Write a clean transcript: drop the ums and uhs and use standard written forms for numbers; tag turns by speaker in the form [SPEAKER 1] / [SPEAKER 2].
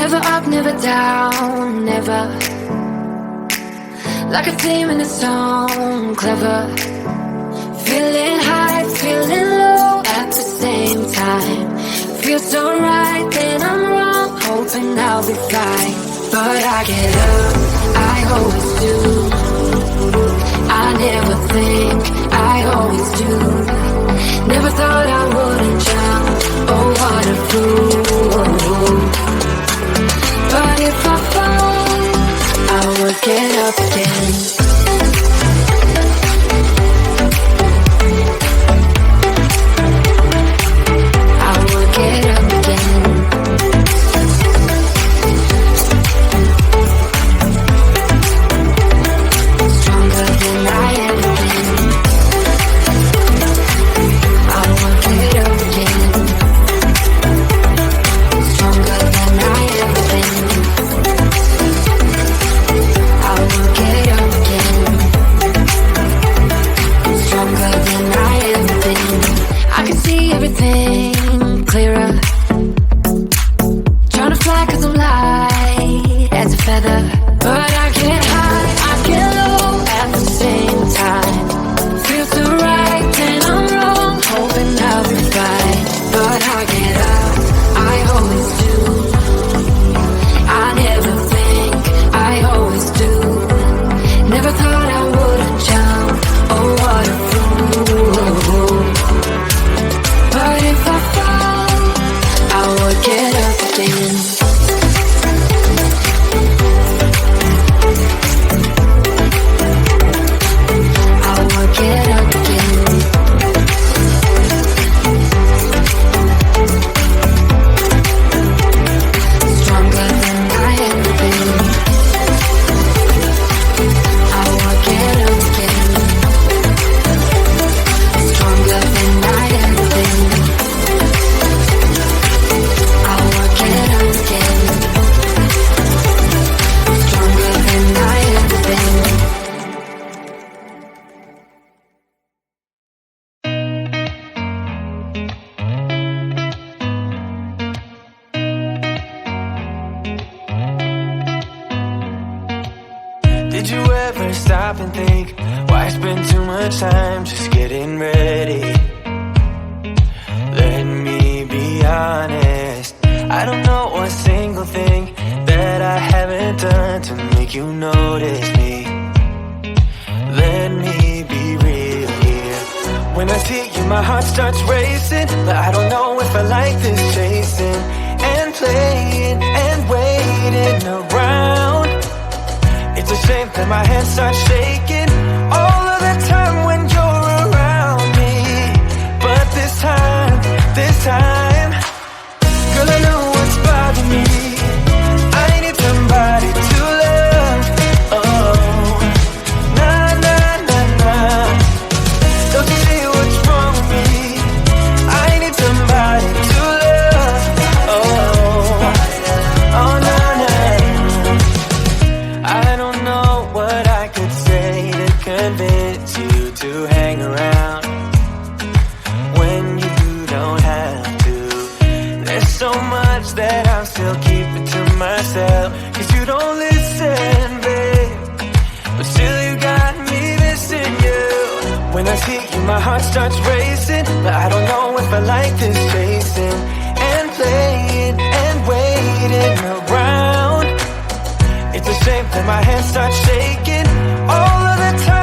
[SPEAKER 1] Never up, never down, never. Like a theme in a song, clever. Feeling high, feeling low at the same time. Feels so right, then I'm wrong, hoping I'll be fine. But I get up, I always do. I never think, I always do. Never thought I wouldn't jump, oh what a fool. But if I fall, I will get up again. ever stop and think, why spend too much time just getting ready? Let me be honest, I don't know a single thing that I haven't done to make you notice me. Let me be real here. When I see you, my heart starts racing, but I don't know if I like this chasing and playing and waiting around. It's a shame that my hands start shaking all of the time when you're around me. But this time, girl, I know what's bothering me. I need somebody to love. Oh, nah, nah, nah, nah. Don't you see what's wrong with me? I need somebody to love. Oh, nah, nah. I don't know what I could say to convince you to hang around when you don't have to. There's so much that I'm still keeping to myself, 'cause you don't listen, babe. But still you got me missing you. When I see you, my heart starts racing, but I don't know if I like this chasing and playing and waiting around. It's a shame that my hands start shaking all of the time